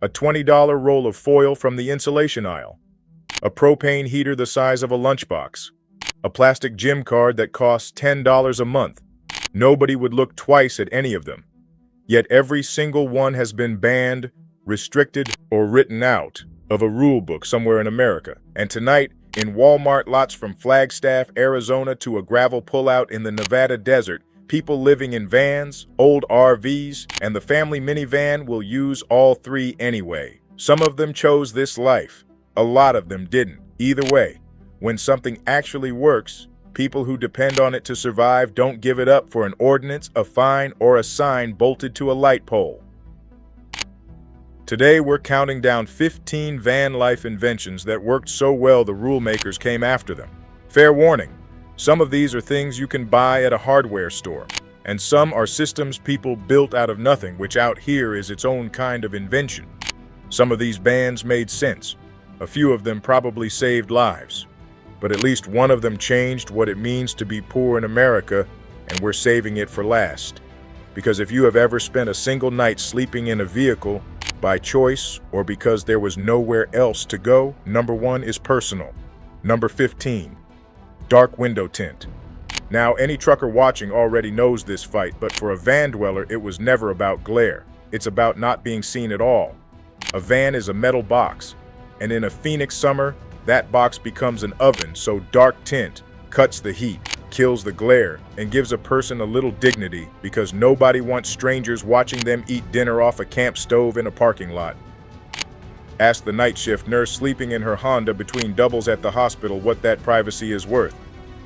a $20 roll of foil from the insulation aisle, a propane heater the size of a lunchbox, a plastic gym card that costs $10 a month. Nobody would look twice at any of them. Yet every single one has been banned, restricted, or written out of a rule book somewhere in America. And tonight, in Walmart lots from Flagstaff, Arizona to a gravel pullout in the Nevada desert, people living in vans, old RVs, and the family minivan will use all three anyway. Some of them chose this life. A lot of them didn't. Either way, when something actually works, people who depend on it to survive don't give it up for an ordinance, a fine, or a sign bolted to a light pole. Today, we're counting down 15 van life inventions that worked so well the rule makers came after them. Fair warning, some of these are things you can buy at a hardware store, and some are systems people built out of nothing, which out here is its own kind of invention. Some of these bans made sense. A few of them probably saved lives. But at least one of them changed what it means to be poor in America, and we're saving it for last. Because if you have ever spent a single night sleeping in a vehicle, by choice or because there was nowhere else to go, number 1 is personal. Number 15, dark window tint. Now, any trucker watching already knows this fight, but for a van dweller, it was never about glare. It's about not being seen at all. A van is a metal box, and in a Phoenix summer, that box becomes an oven, so dark tint cuts the heat, kills the glare, and gives a person a little dignity because nobody wants strangers watching them eat dinner off a camp stove in a parking lot. Ask the night shift nurse sleeping in her Honda between doubles at the hospital what that privacy is worth.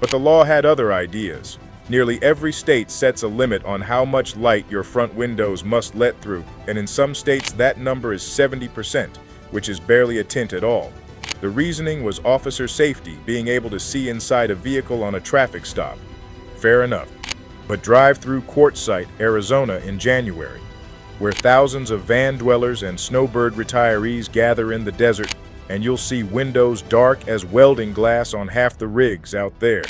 But the law had other ideas. Nearly every state sets a limit on how much light your front windows must let through, and in some states that number is 70%, which is barely a tint at all. The reasoning was officer safety, being able to see inside a vehicle on a traffic stop. Fair enough. But drive through Quartzsite, Arizona in January, where thousands of van dwellers and snowbird retirees gather in the desert, and you'll see windows dark as welding glass on half the rigs out there.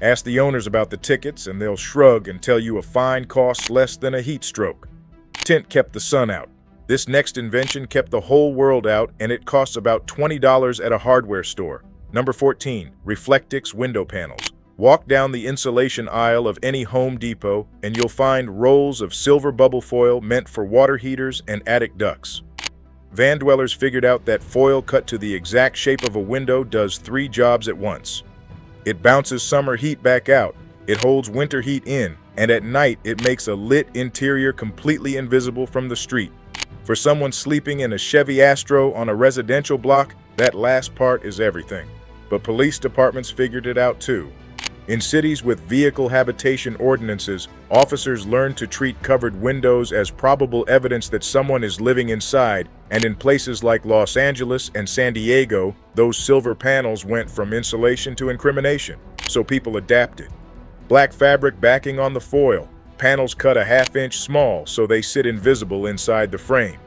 Ask the owners about the tickets, and they'll shrug and tell you a fine costs less than a heat stroke. Tint kept the sun out. This next invention kept the whole world out, and it costs about $20 at a hardware store. Number 14, Reflectix window panels. Walk down the insulation aisle of any Home Depot, and you'll find rolls of silver bubble foil meant for water heaters and attic ducts. Van dwellers figured out that foil cut to the exact shape of a window does 3 jobs at once. It bounces summer heat back out, it holds winter heat in, and at night it makes a lit interior completely invisible from the street. For someone sleeping in a Chevy Astro on a residential block, that last part is everything. But police departments figured it out too. In cities with vehicle habitation ordinances, officers learned to treat covered windows as probable evidence that someone is living inside, and in places like Los Angeles and San Diego, those silver panels went from insulation to incrimination, so people adapted. Black fabric backing on the foil, panels cut a half-inch small so they sit invisible inside the frame.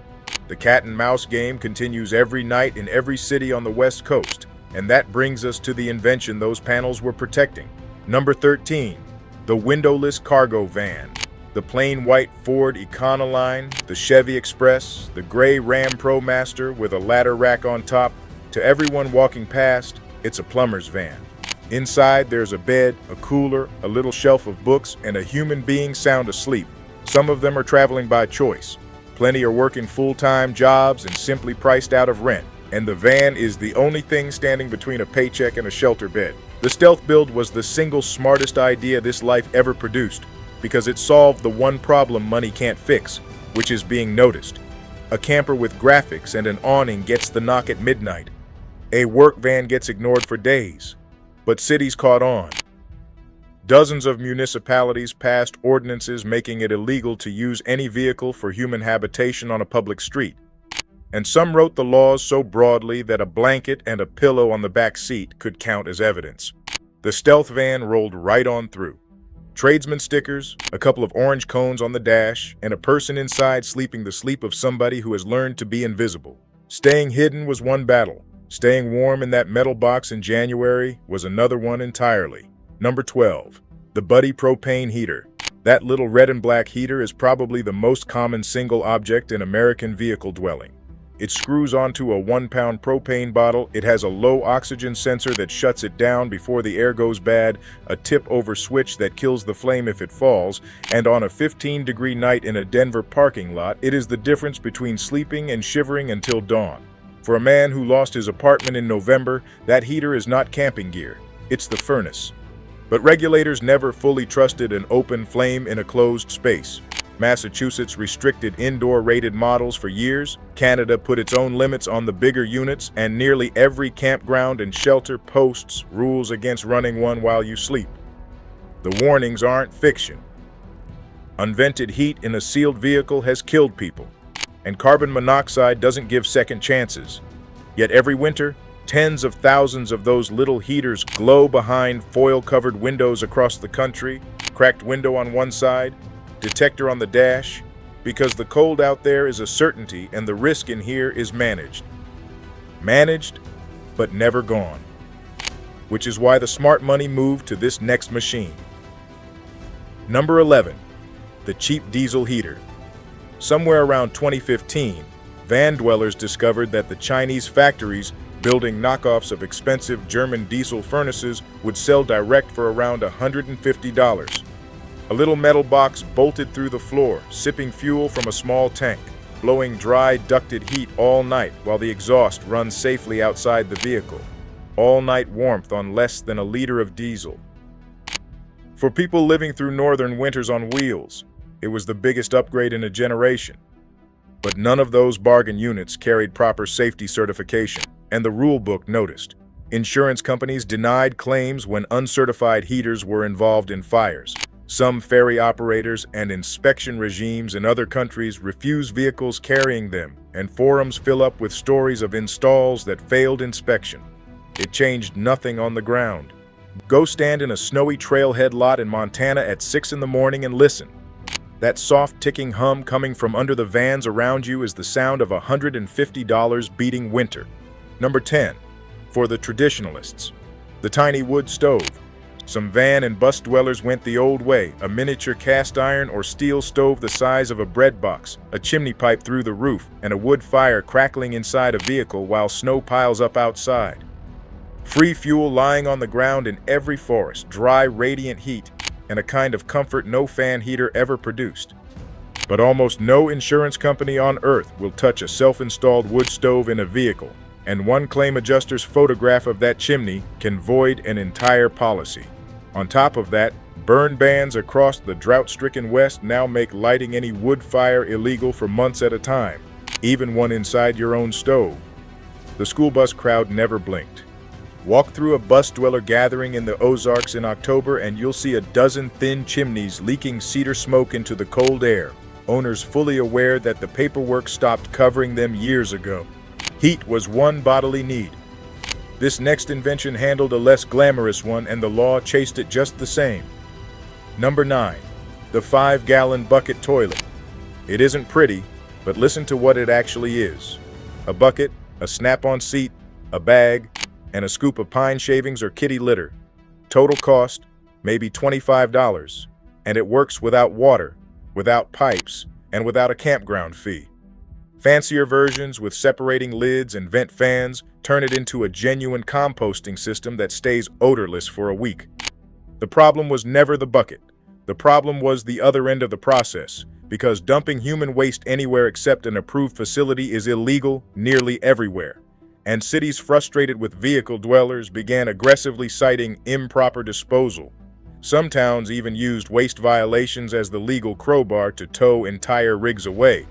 The cat and mouse game continues every night in every city on the West Coast, and that brings us to the invention those panels were protecting. Number 13, the windowless cargo van. The plain white Ford Econoline, the Chevy Express, the gray Ram ProMaster with a ladder rack on top. To everyone walking past, it's a plumber's van. Inside, there's a bed, a cooler, a little shelf of books, and a human being sound asleep. Some of them are traveling by choice. Plenty are working full-time jobs and simply priced out of rent. And the van is the only thing standing between a paycheck and a shelter bed. The stealth build was the single smartest idea this life ever produced, because it solved the one problem money can't fix, which is being noticed. A camper with graphics and an awning gets the knock at midnight. A work van gets ignored for days. But cities caught on. Dozens of municipalities passed ordinances making it illegal to use any vehicle for human habitation on a public street. And some wrote the laws so broadly that a blanket and a pillow on the back seat could count as evidence. The stealth van rolled right on through. Tradesman stickers, a couple of orange cones on the dash, and a person inside sleeping the sleep of somebody who has learned to be invisible. Staying hidden was one battle. Staying warm in that metal box in January was another one entirely. Number 12, the Buddy propane heater. That little red and black heater is probably the most common single object in American vehicle dwelling. It screws onto a 1-pound propane bottle. It has a low oxygen sensor that shuts it down before the air goes bad, a tip-over switch that kills the flame if it falls, and on a 15-degree night in a Denver parking lot, it is the difference between sleeping and shivering until dawn. For a man who lost his apartment in November, that heater is not camping gear. It's the furnace. But regulators never fully trusted an open flame in a closed space. Massachusetts restricted indoor rated models for years, Canada put its own limits on the bigger units, and nearly every campground and shelter posts rules against running one while you sleep. The warnings aren't fiction. Unvented heat in a sealed vehicle has killed people, and carbon monoxide doesn't give second chances. Yet every winter, tens of thousands of those little heaters glow behind foil-covered windows across the country, cracked window on one side, detector on the dash, because the cold out there is a certainty and the risk in here is managed. Managed, but never gone. Which is why the smart money moved to this next machine. Number 11, the cheap diesel heater. Somewhere around 2015, van dwellers discovered that the Chinese factories building knockoffs of expensive German diesel furnaces would sell direct for around $150. A little metal box bolted through the floor, sipping fuel from a small tank, blowing dry, ducted heat all night while the exhaust runs safely outside the vehicle. All-night warmth on less than a liter of diesel. For people living through northern winters on wheels, it was the biggest upgrade in a generation. But none of those bargain units carried proper safety certification, and the rule book noticed. Insurance companies denied claims when uncertified heaters were involved in fires. Some ferry operators and inspection regimes in other countries refuse vehicles carrying them, and forums fill up with stories of installs that failed inspection. It changed nothing on the ground. Go stand in a snowy trailhead lot in Montana at 6 in the morning and listen. That soft ticking hum coming from under the vans around you is the sound of $150 beating winter. Number 10, for the traditionalists, the tiny wood stove. Some van and bus dwellers went the old way, a miniature cast iron or steel stove the size of a bread box, a chimney pipe through the roof, and a wood fire crackling inside a vehicle while snow piles up outside. Free fuel lying on the ground in every forest, dry, radiant heat, and a kind of comfort no fan heater ever produced. But almost no insurance company on earth will touch a self-installed wood stove in a vehicle, and one claim adjuster's photograph of that chimney can void an entire policy. On top of that, burn bans across the drought-stricken West now make lighting any wood fire illegal for months at a time, even one inside your own stove. The school bus crowd never blinked. Walk through a bus dweller gathering in the Ozarks in October and you'll see a dozen thin chimneys leaking cedar smoke into the cold air, owners fully aware that the paperwork stopped covering them years ago. Heat was one bodily need. This next invention handled a less glamorous one, and the law chased it just the same. Number 9, the 5-gallon bucket toilet. It isn't pretty, but listen to what it actually is. A bucket, a snap-on seat, a bag, and a scoop of pine shavings or kitty litter. Total cost, maybe $25, and it works without water, without pipes, and without a campground fee. Fancier versions with separating lids and vent fans turn it into a genuine composting system that stays odorless for a week. The problem was never the bucket. The problem was the other end of the process, because dumping human waste anywhere except an approved facility is illegal nearly everywhere. And cities frustrated with vehicle dwellers began aggressively citing improper disposal. Some towns even used waste violations as the legal crowbar to tow entire rigs away.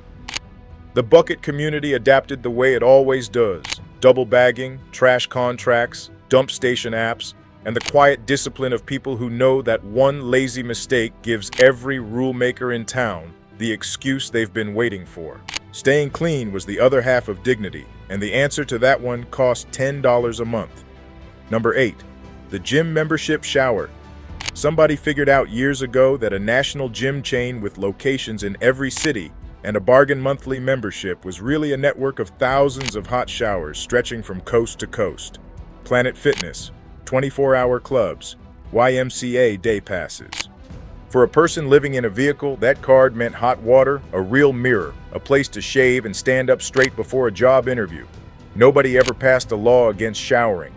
The bucket community adapted the way it always does: double bagging, trash contracts, dump station apps, and the quiet discipline of people who know that one lazy mistake gives every rulemaker in town the excuse they've been waiting for. Staying clean was the other half of dignity, and the answer to that one cost $10 a month. Number 8, the gym membership shower. Somebody figured out years ago that a national gym chain with locations in every city and a bargain monthly membership was really a network of thousands of hot showers stretching from coast to coast. Planet Fitness, 24-hour clubs, YMCA day passes. For a person living in a vehicle, that card meant hot water, a real mirror, a place to shave and stand up straight before a job interview. Nobody ever passed a law against showering.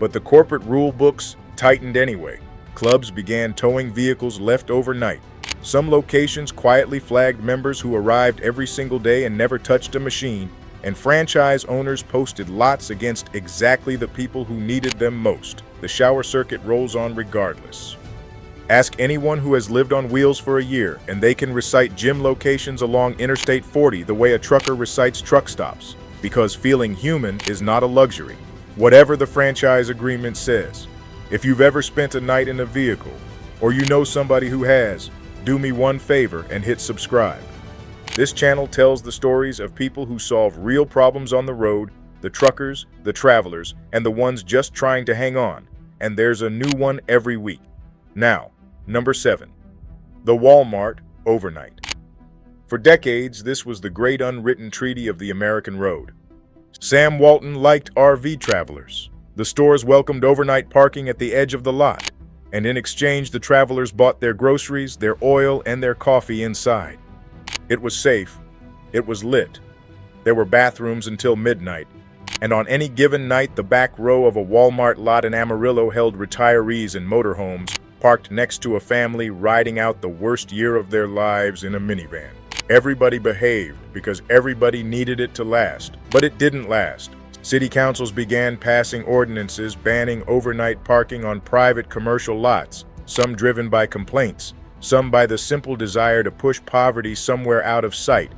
But the corporate rule books tightened anyway. Clubs began towing vehicles left overnight. Some locations quietly flagged members who arrived every single day and never touched a machine, and franchise owners posted lots against exactly the people who needed them most. The shower circuit rolls on regardless. Ask anyone who has lived on wheels for a year, and they can recite gym locations along Interstate 40 the way a trucker recites truck stops, because feeling human is not a luxury, whatever the franchise agreement says. If you've ever spent a night in a vehicle, or you know somebody who has, do me one favor and hit subscribe. This channel tells the stories of people who solve real problems on the road, the truckers, the travelers, and the ones just trying to hang on, and there's a new one every week. Now, number 7. The Walmart Overnight. For decades, this was the great unwritten treaty of the American road. Sam Walton liked RV travelers. The stores welcomed overnight parking at the edge of the lot, and in exchange the travelers bought their groceries, their oil, and their coffee inside. It was safe. It was lit. There were bathrooms until midnight, and on any given night the back row of a Walmart lot in Amarillo held retirees in motorhomes parked next to a family riding out the worst year of their lives in a minivan. Everybody behaved because everybody needed it to last, but it didn't last. City councils began passing ordinances banning overnight parking on private commercial lots, some driven by complaints, some by the simple desire to push poverty somewhere out of sight.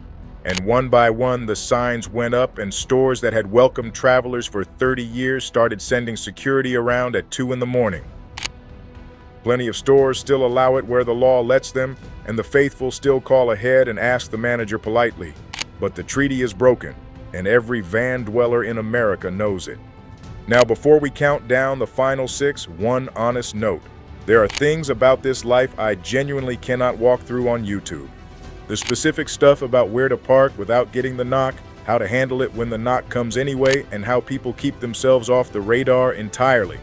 And one by one the signs went up, and stores that had welcomed travelers for 30 years started sending security around at 2 in the morning. Plenty of stores still allow it where the law lets them, and the faithful still call ahead and ask the manager politely. But the treaty is broken, and every van dweller in America knows it. Now, before we count down the final 6, one honest note. There are things about this life I genuinely cannot walk through on YouTube. The specific stuff about where to park without getting the knock, how to handle it when the knock comes anyway, and how people keep themselves off the radar entirely.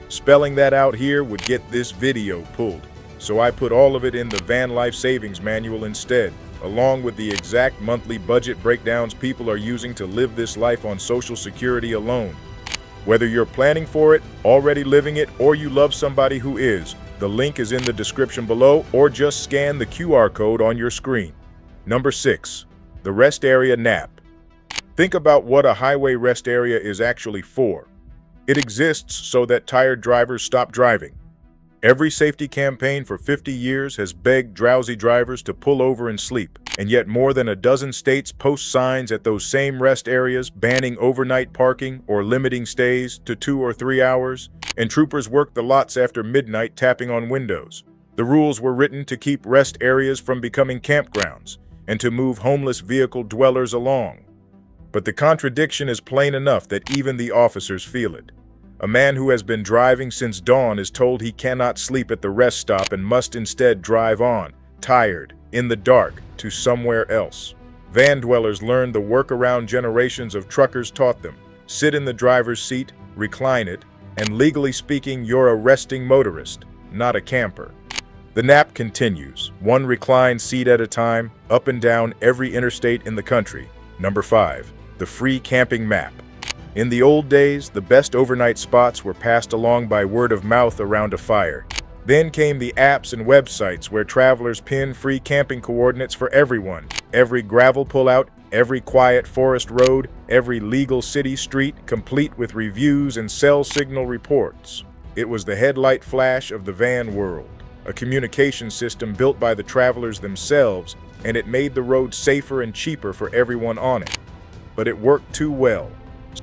Spelling that out here would get this video pulled, so I put all of it in the Van Life Savings Manual instead, along with the exact monthly budget breakdowns people are using to live this life on Social Security alone. Whether you're planning for it, already living it, or you love somebody who is, the link is in the description below, or just scan the QR code on your screen. Number 6. The Rest Area Nap. Think about what a highway rest area is actually for. It exists so that tired drivers stop driving. Every safety campaign for 50 years has begged drowsy drivers to pull over and sleep, and yet more than a dozen states post signs at those same rest areas banning overnight parking or limiting stays to 2 or 3 hours, and troopers work the lots after midnight tapping on windows. The rules were written to keep rest areas from becoming campgrounds and to move homeless vehicle dwellers along. But the contradiction is plain enough that even the officers feel it. A man who has been driving since dawn is told he cannot sleep at the rest stop and must instead drive on, tired, in the dark, to somewhere else. Van dwellers learned the workaround generations of truckers taught them. Sit in the driver's seat, recline it, and legally speaking, you're a resting motorist, not a camper. The nap continues, one reclined seat at a time, up and down every interstate in the country. Number 5. The Free Camping Map. In the old days, the best overnight spots were passed along by word of mouth around a fire. Then came the apps and websites where travelers pin free camping coordinates for everyone. Every gravel pullout, every quiet forest road, every legal city street, complete with reviews and cell signal reports. It was the headlight flash of the van world, a communication system built by the travelers themselves, and it made the road safer and cheaper for everyone on it. But it worked too well.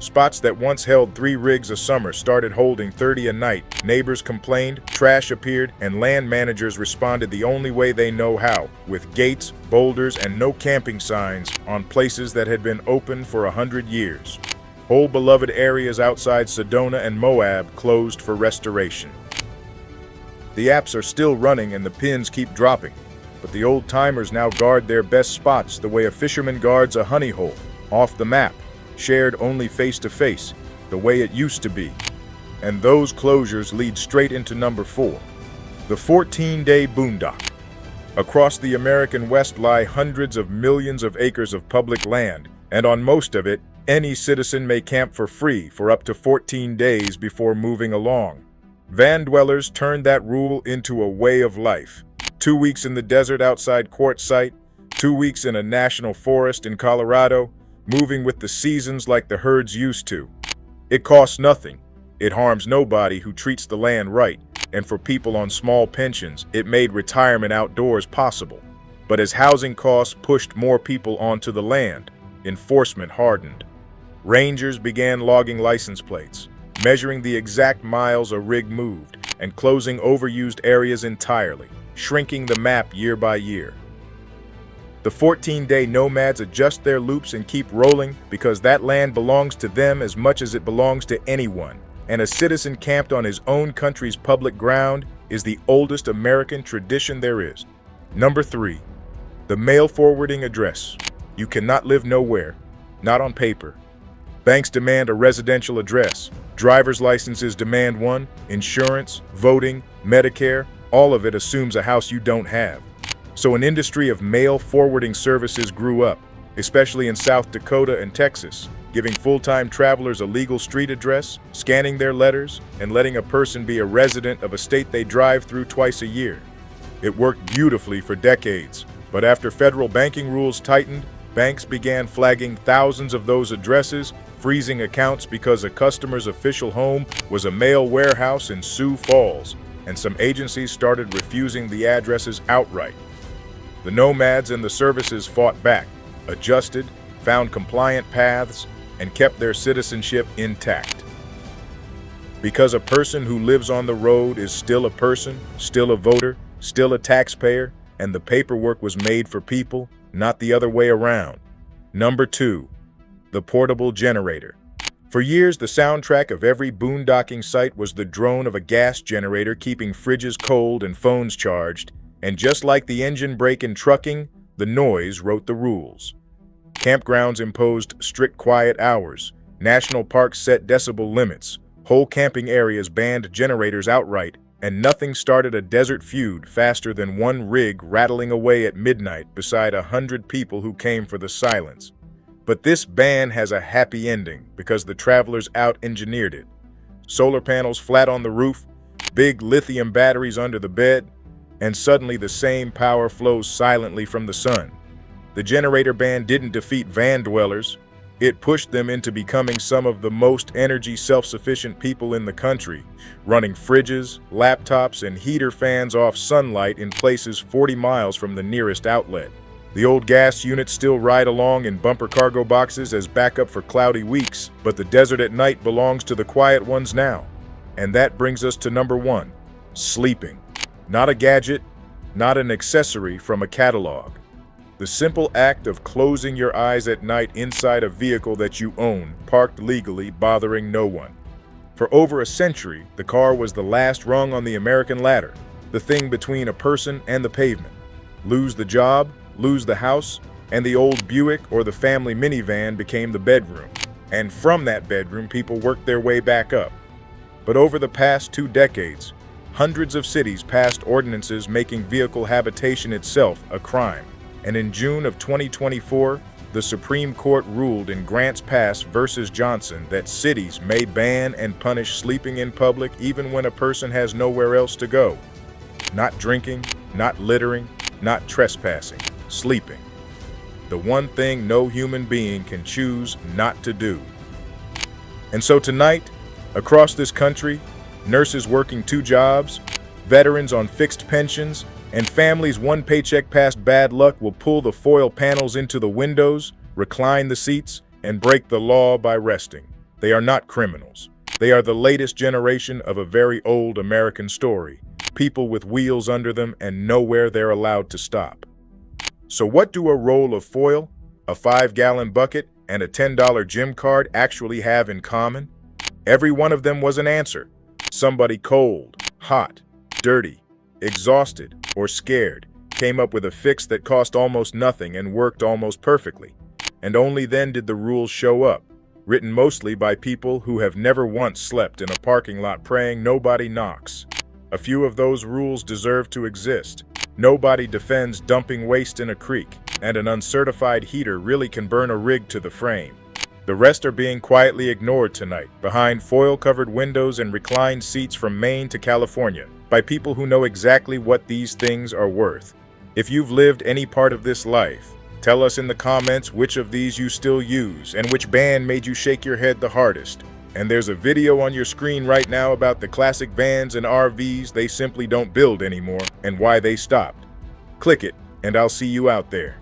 Spots that once held 3 rigs a summer started holding 30 a night. Neighbors complained, trash appeared, and land managers responded the only way they know how, with gates, boulders, and no camping signs on places that had been open for 100 years. Whole beloved areas outside Sedona and Moab closed for restoration. The apps are still running and the pins keep dropping, but the old-timers now guard their best spots the way a fisherman guards a honey hole, off the map, shared only face-to-face, the way it used to be. And those closures lead straight into number 4, the 14-day boondock. Across the American West lie hundreds of millions of acres of public land, and on most of it, any citizen may camp for free for up to 14 days before moving along. Van dwellers turned that rule into a way of life. 2 weeks in the desert outside Quartzsite, 2 weeks in a national forest in Colorado, moving with the seasons like the herds used to. It costs nothing. It harms nobody who treats the land right, and for people on small pensions, it made retirement outdoors possible. But as housing costs pushed more people onto the land, enforcement hardened. Rangers began logging license plates, measuring the exact miles a rig moved, and closing overused areas entirely, shrinking the map year by year. The 14-day nomads adjust their loops and keep rolling because that land belongs to them as much as it belongs to anyone, and a citizen camped on his own country's public ground is the oldest American tradition there is. Number 3. The mail forwarding address. You cannot live nowhere, not on paper. Banks demand a residential address. Driver's licenses demand one. Insurance, voting, Medicare, all of it assumes a house you don't have. So an industry of mail forwarding services grew up, especially in South Dakota and Texas, giving full-time travelers a legal street address, scanning their letters, and letting a person be a resident of a state they drive through twice a year. It worked beautifully for decades, but after federal banking rules tightened, banks began flagging thousands of those addresses, freezing accounts because a customer's official home was a mail warehouse in Sioux Falls, and some agencies started refusing the addresses outright. The nomads and the services fought back, adjusted, found compliant paths, and kept their citizenship intact. Because a person who lives on the road is still a person, still a voter, still a taxpayer, and the paperwork was made for people, not the other way around. Number 2. The portable generator. For years, the soundtrack of every boondocking site was the drone of a gas generator keeping fridges cold and phones charged, and just like the engine brake in trucking, the noise wrote the rules. Campgrounds imposed strict quiet hours, national parks set decibel limits, whole camping areas banned generators outright, and nothing started a desert feud faster than one rig rattling away at midnight beside 100 people who came for the silence. But this ban has a happy ending because the travelers out-engineered it. Solar panels flat on the roof, big lithium batteries under the bed, and suddenly the same power flows silently from the sun. The generator ban didn't defeat van dwellers. It pushed them into becoming some of the most energy self-sufficient people in the country, running fridges, laptops, and heater fans off sunlight in places 40 miles from the nearest outlet. The old gas units still ride along in bumper cargo boxes as backup for cloudy weeks, but the desert at night belongs to the quiet ones now. And that brings us to number 1, sleeping. Not a gadget, not an accessory from a catalog. The simple act of closing your eyes at night inside a vehicle that you own, parked legally, bothering no one. For over a century, the car was the last rung on the American ladder, the thing between a person and the pavement. Lose the job, lose the house, and the old Buick or the family minivan became the bedroom. And from that bedroom, people worked their way back up. But over the past 2 decades, hundreds of cities passed ordinances making vehicle habitation itself a crime. And in June of 2024, the Supreme Court ruled in Grants Pass versus Johnson that cities may ban and punish sleeping in public even when a person has nowhere else to go. Not drinking, not littering, not trespassing, sleeping. The one thing no human being can choose not to do. And so tonight, across this country, nurses working 2 jobs, veterans on fixed pensions, and families 1 paycheck past bad luck will pull the foil panels into the windows, recline the seats, and break the law by resting. They are not criminals. They are the latest generation of a very old American story. People with wheels under them and nowhere they're allowed to stop. So what do a roll of foil, a 5-gallon bucket, and a $10 gym card actually have in common? Every one of them was an answer. Somebody cold, hot, dirty, exhausted, or scared came up with a fix that cost almost nothing and worked almost perfectly. And only then did the rules show up, written mostly by people who have never once slept in a parking lot praying nobody knocks. A few of those rules deserve to exist, Nobody defends dumping waste in a creek, and an uncertified heater really can burn a rig to the frame. The rest are being quietly ignored tonight, behind foil-covered windows and reclined seats from Maine to California, by people who know exactly what these things are worth. If you've lived any part of this life, tell us in the comments which of these you still use and which band made you shake your head the hardest. And there's a video on your screen right now about the classic vans and RVs they simply don't build anymore and why they stopped. Click it, and I'll see you out there.